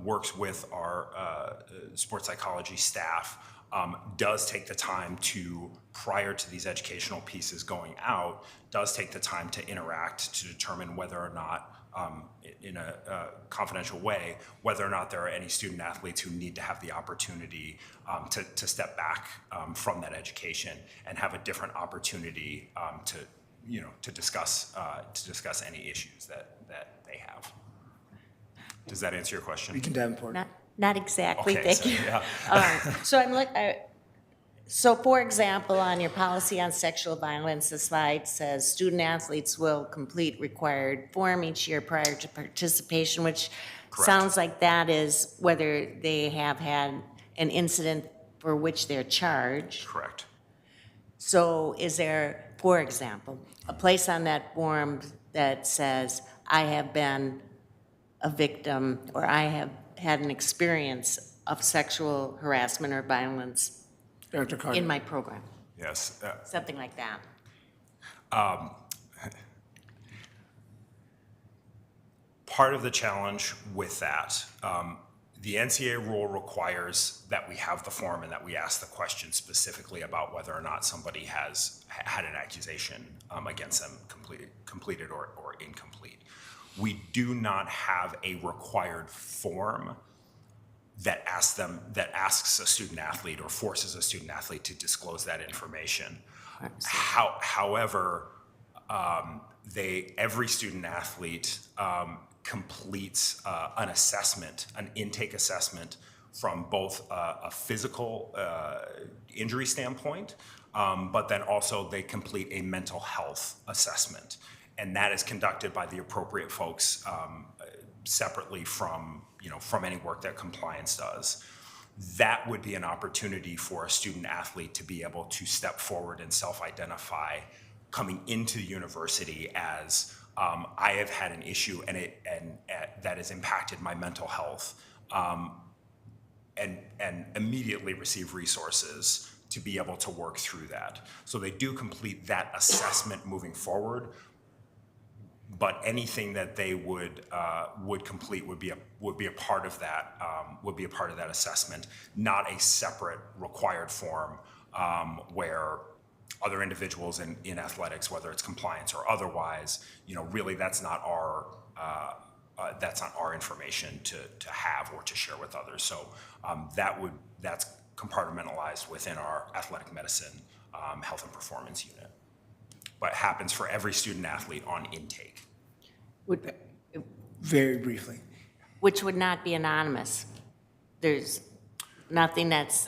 works with our sports psychology staff, does take the time to, prior to these educational pieces going out, does take the time to interact to determine whether or not, in a confidential way, whether or not there are any student athletes who need to have the opportunity to step back from that education and have a different opportunity to discuss any issues that they have. Does that answer your question? Regent Davenport. Not exactly, Okay, thank so, you. yeah. So so for example, on your policy on sexual violence, the slide says student athletes will complete required form each year prior to participation, which sounds like that is whether they have had an incident for which they're charged. Correct. So is there, for example, a place on that form that says, I have been a victim or I have had an experience of sexual harassment or violence Dr. Carter. in my program? Yes. Something like that. Part of the challenge with that, the NCAA rule requires that we have the form and that we ask the question specifically about whether or not somebody has had an accusation against them, completed or incomplete. We do not have a required form that asks a student athlete or forces a student athlete to disclose that information. However, every student athlete completes an assessment, an intake assessment from both a physical injury standpoint, but then also they complete a mental health assessment. And that is conducted by the appropriate folks separately from any work that compliance does. That would be an opportunity for a student athlete to be able to step forward and self-identify coming into the university as I have had an issue and that has impacted my mental health, and immediately receive resources to be able to work through that. So they do complete that assessment moving forward, but anything that they would complete would be a part of that assessment, not a separate required form where other individuals in athletics, whether it's compliance or otherwise, really that's not our information to have or to share with others. So that's compartmentalized within our athletic medicine health and performance unit, but happens for every student athlete on intake. Very briefly. Which would not be anonymous. There's nothing that's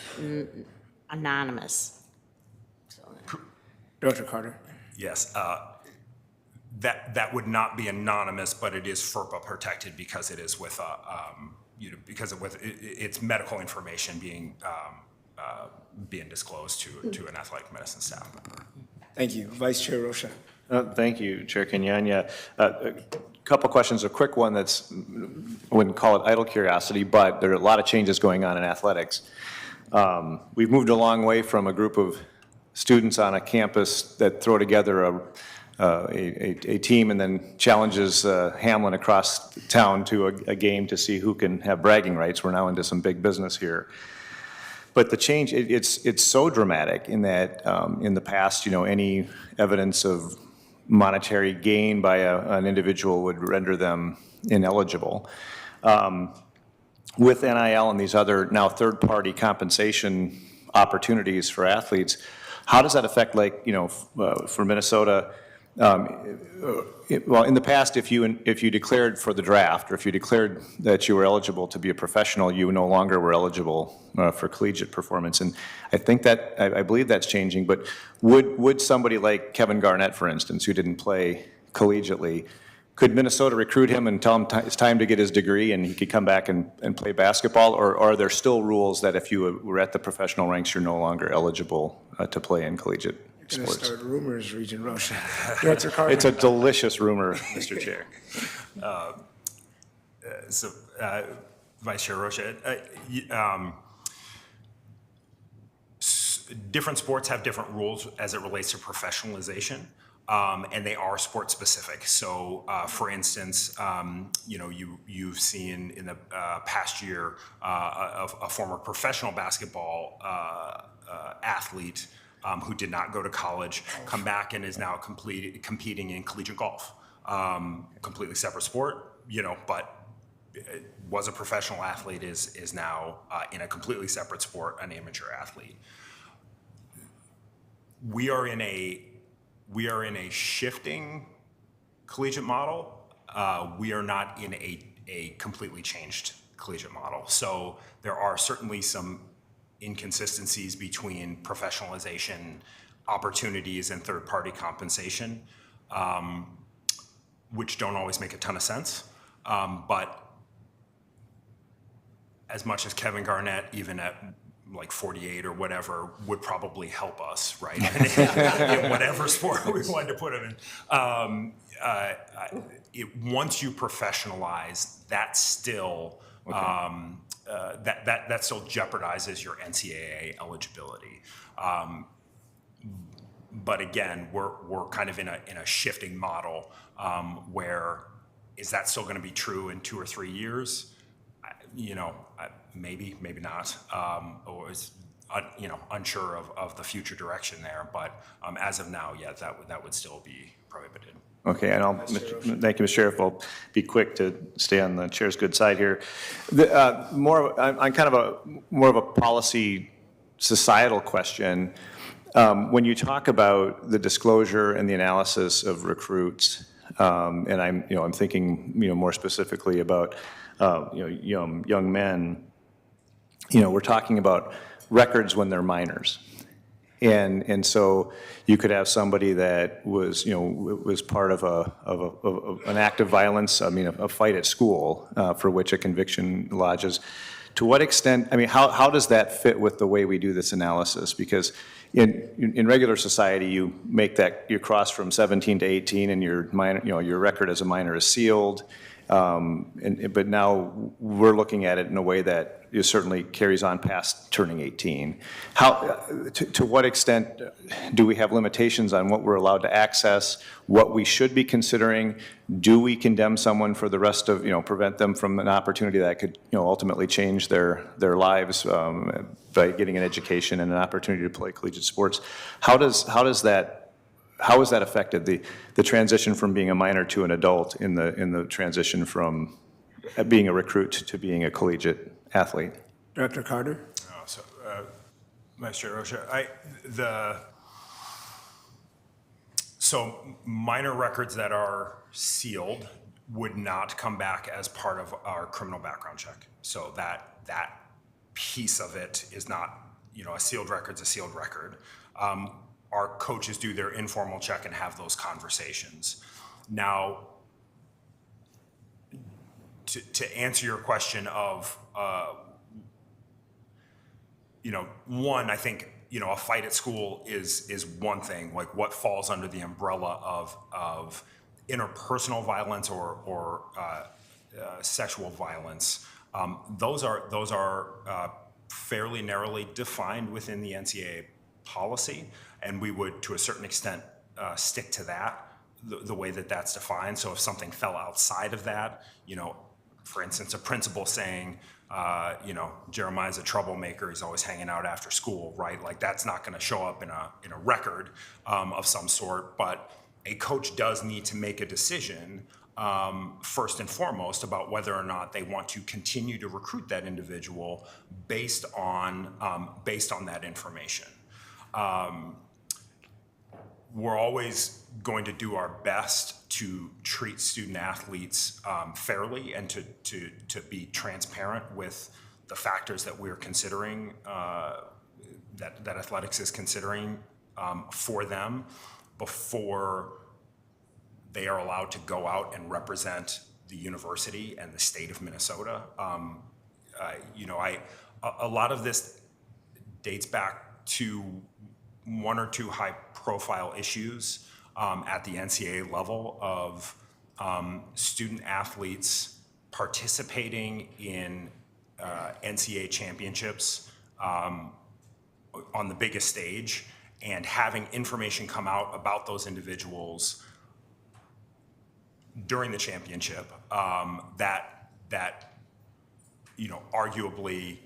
anonymous. Dr. Carter. Yes, that would not be anonymous, but it is FERPA protected because it is with it's medical information being disclosed to an athletic medicine staff. Thank you. Vice Chair Rocha. Thank you, Chair Kenyanya. A couple questions. A quick one that's, I wouldn't call it idle curiosity, but there are a lot of changes going on in athletics. We've moved a long way from a group of students on a campus that throw together a team and then challenges Hamlin across town to a game to see who can have bragging rights. We're now into some big business here. But the change, it's so dramatic in that in the past, any evidence of monetary gain by an individual would render them ineligible. With NIL and these other now third-party compensation opportunities for athletes, how does that affect, for Minnesota? Well, in the past, if you declared for the draft, or if you declared that you were eligible to be a professional, you no longer were eligible for collegiate performance. And I believe that's changing. But would somebody like Kevin Garnett, for instance, who didn't play collegiately, could Minnesota recruit him and tell him it's time to get his degree and he could come back and play basketball? Or are there still rules that if you were at the professional ranks, you're no longer eligible to play in collegiate You're going to sports? start rumors, Regent Rocha. Dr. Carter. It's a delicious rumor, Mr. Chair. Vice Chair Rocha, different sports have different rules as it relates to professionalization. And they are sport specific. So, for instance, you've seen in the past year a former professional basketball athlete who did not go to college come back and is now competing in collegiate golf. Completely separate sport, but was a professional athlete, is now in a completely separate sport, an amateur athlete. We are in a shifting collegiate model. We are not in a completely changed collegiate model. So there are certainly some inconsistencies between professionalization opportunities and third-party compensation, which don't always make a ton of sense. But as much as Kevin Garnett, even at like 48 or whatever, would probably help us, right? In whatever sport we wanted to put him in. Once you professionalize, that still that still jeopardizes your NCAA eligibility. But again, we're kind of in a shifting model where is that still going to be true in 2 or 3 years? Maybe not, or is unsure of the future direction there. But as of now, yeah, that would still be prohibited. Okay, and thank you, Mr. Sheriff. I'll be quick to stay on the chair's good side here. On kind of more of a policy societal question. When you talk about the disclosure and the analysis of recruits, and I'm thinking more specifically about young men. We're talking about records when they're minors. And so you could have somebody that was part of an act of violence, a fight at school, for which a conviction lodges. To what extent, how does that fit with the way we do this analysis? Because in regular society, you cross from 17 to 18 and your record as a minor is sealed. But now we're looking at it in a way that certainly carries on past turning 18. To what extent do we have limitations on what we're allowed to access, what we should be considering? Do we condemn someone for the rest of, prevent them from an opportunity that could, ultimately change their lives by getting an education and an opportunity to play collegiate sports? How has that affected the transition from being a minor to an adult in the transition from being a recruit to being a collegiate athlete? Director Carter? Vice Chair Rocha, so minor records that are sealed would not come back as part of our criminal background check. So that piece of it is not, a sealed record's a sealed record. Our coaches do their informal check and have those conversations. Now, to answer your question of, one, I think, a fight at school is one thing, like what falls under the umbrella of interpersonal violence or sexual violence. Those are fairly narrowly defined within the NCAA policy, and we would, to a certain extent, stick to that, the way that that's defined. So if something fell outside of that, for instance, a principal saying, Jeremiah's a troublemaker, he's always hanging out after school, right? Like that's not going to show up in a record of some sort, but a coach does need to make a decision first and foremost about whether or not they want to continue to recruit that individual based on that information. We're always going to do our best to treat student athletes fairly and to be transparent with the factors that we're considering, that athletics is considering for them before they are allowed to go out and represent the university and the state of Minnesota. A lot of this dates back to one or two high-profile issues at the NCAA level of student athletes participating in NCAA championships on the biggest stage and having information come out about those individuals during the championship that arguably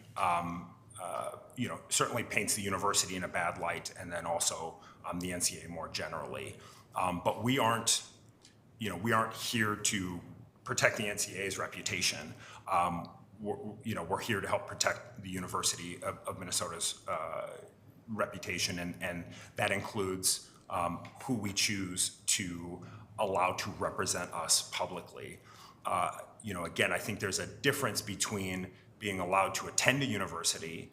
certainly paints the university in a bad light, and then also the NCAA more generally. But we aren't here to protect the NCAA's reputation. We're here to help protect the University of Minnesota's reputation, and that includes who we choose to allow to represent us publicly. again, I think there's a difference between being allowed to attend a university,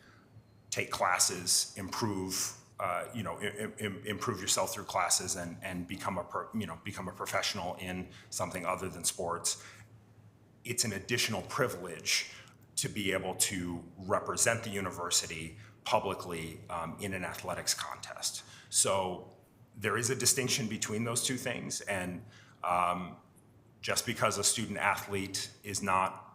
take classes, improve, improve yourself through classes and become a professional in something other than sports. It's an additional privilege to be able to represent the university publicly in an athletics contest. So there is a distinction between those two things, and just because a student athlete is not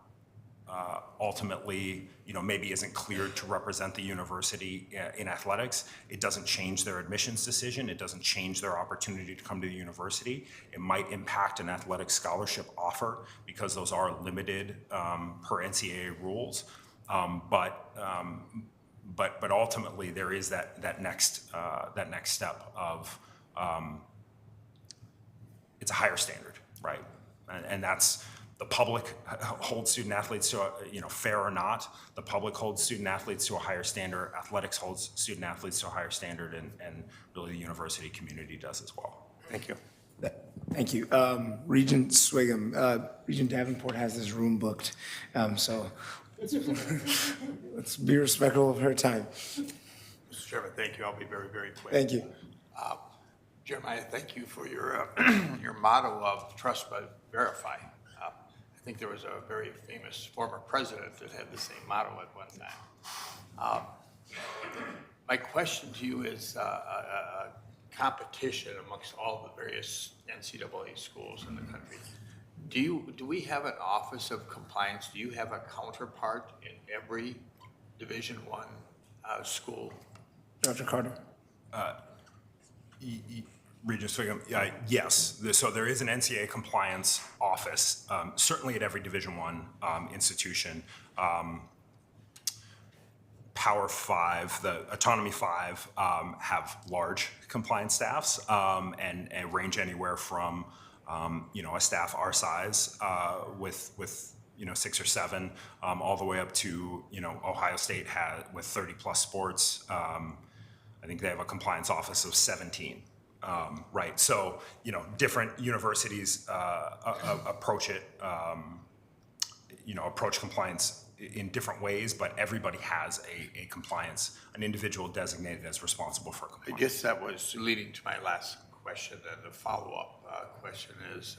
ultimately, maybe isn't cleared to represent the university in athletics, it doesn't change their admissions decision. It doesn't change their opportunity to come to the university. It might impact an athletic scholarship offer because those are limited per NCAA rules. But ultimately, there is that next step of it's a higher standard, right? And that's the public holds student athletes to, fair or not, the public holds student athletes to a higher standard, athletics holds student athletes to a higher standard, and really the university community does as well. Thank you. Thank you. Regent Swigum, Regent Davenport has this room booked, so let's be respectful of her time. Mr. Chairman, thank you. I'll be very, very quick. Thank you. Jeremiah, thank you for your your motto of trust but verify. I think there was a very famous former president that had the same motto at one time. My question to you is a competition amongst all the various NCAA schools in the country. Do we have an office of compliance? Do you have a counterpart in every Division I school? Dr. Carter. Regent Swigum, yes. So there is an NCAA compliance office, certainly at every Division I institution. Power 5, the Autonomy 5 have large compliance staffs and range anywhere from a staff our size with 6 or 7 all the way up to Ohio State with 30 plus sports. I think they have a compliance office of 17. Right, so different universities approach it, approach compliance in different ways, but everybody has a compliance, an individual designated as responsible for compliance. I guess that was leading to my last question, and the follow-up question is,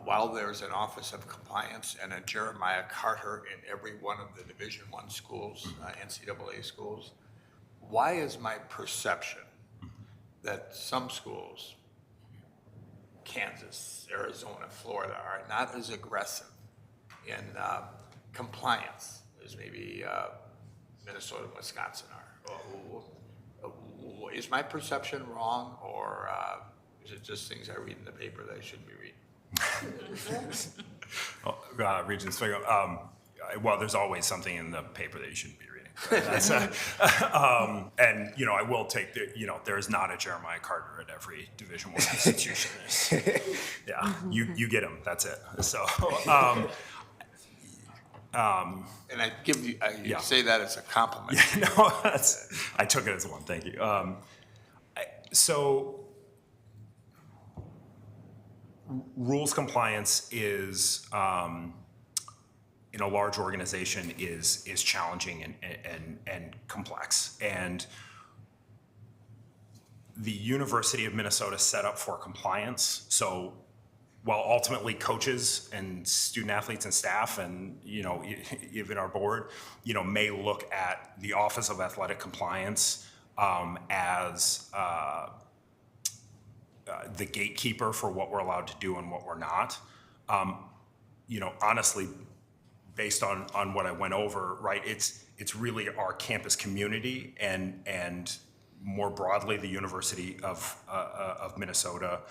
while there's an Office of Compliance and a Jeremiah Carter in every one of the Division I schools, NCAA schools, why is my perception that some schools, Kansas, Arizona, Florida, are not as aggressive in compliance as maybe Minnesota and Wisconsin are? Is my perception wrong, or is it just things I read in the paper that I shouldn't be reading? Regent Swigum, well, there's always something in the paper that you shouldn't be reading. That's, and I will take there is not a Jeremiah Carter at every Division I institution. Yeah, you get them. That's it. So, and I give you, say that as a compliment. Yeah, no, I took it as one. Thank you. So, rules compliance is. In a large organization is challenging and complex. And the University of Minnesota set up for compliance. So while ultimately coaches and student athletes and staff and, even our board, may look at the Office of Athletic Compliance as the gatekeeper for what we're allowed to do and what we're not, honestly, based on what I went over, right? It's really our campus community and more broadly the University of Minnesota,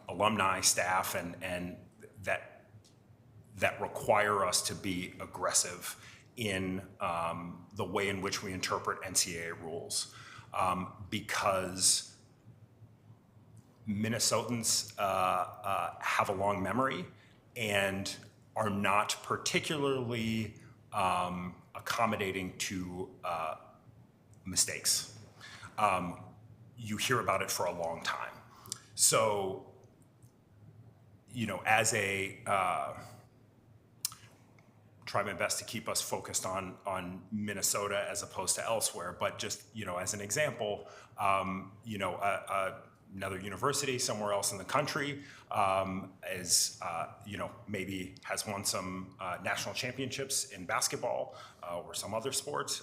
alumni, staff, and that require us to be aggressive in the way in which we interpret NCAA rules, because Minnesotans have a long memory and are not particularly accommodating to mistakes. You hear about it for a long time. So, as a, try my best to keep us focused on Minnesota as opposed to elsewhere, but just, as an example, another university somewhere else in the country is, maybe has won some national championships in basketball or some other sport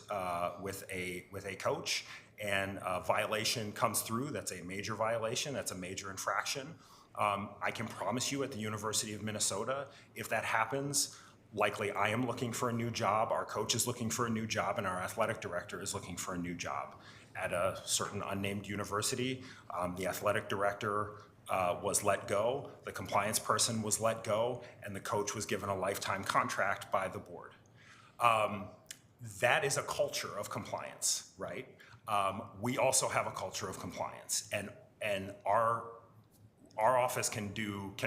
with a coach, and a violation comes through. That's a major violation. That's a major infraction. I can promise you at the University of Minnesota, if that happens, likely I am looking for a new job, our coach is looking for a new job, and our athletic director is looking for a new job. At a certain unnamed university, the athletic director was let go, the compliance person was let go, and the coach was given a lifetime contract by the board. That is a culture of compliance, right? We also have a culture of compliance, and our office can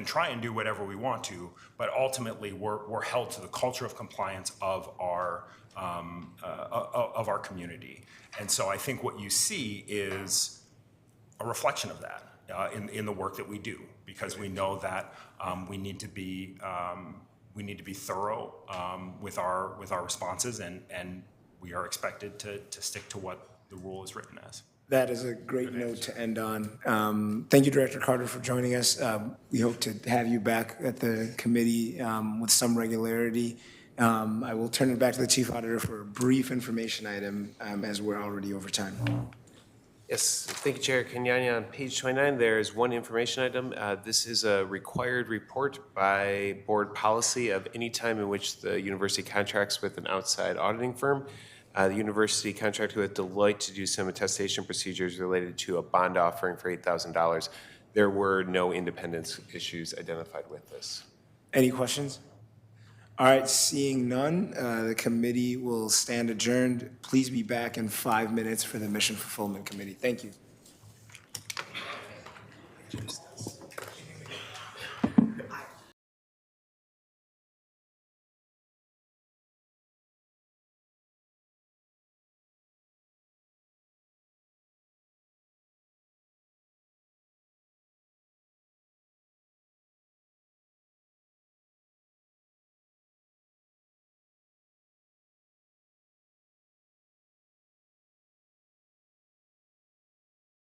try and do whatever we want to, but ultimately we're held to the culture of compliance of our community. And so I think what you see is a reflection of that in the work that we do, because we know that we need to be thorough with our responses, and we are expected to stick to what the rule is written as. That is a great note to end on. Thank you, Director Carter, for joining us. We hope to have you back at the committee with some regularity. I will turn it back to the Chief Auditor for a brief information item, as we're already over time. Yes, thank you, Chair Kenyanya. On page 29, there is one information item. This is a required report by board policy of any time in which the university contracts with an outside auditing firm. The university contracted with Deloitte to do some attestation procedures related to a bond offering for $8,000. There were no independence issues identified with this. Any questions? All right, seeing none, the committee will stand adjourned. Please be back in 5 minutes for the Mission Fulfillment Committee. Thank you.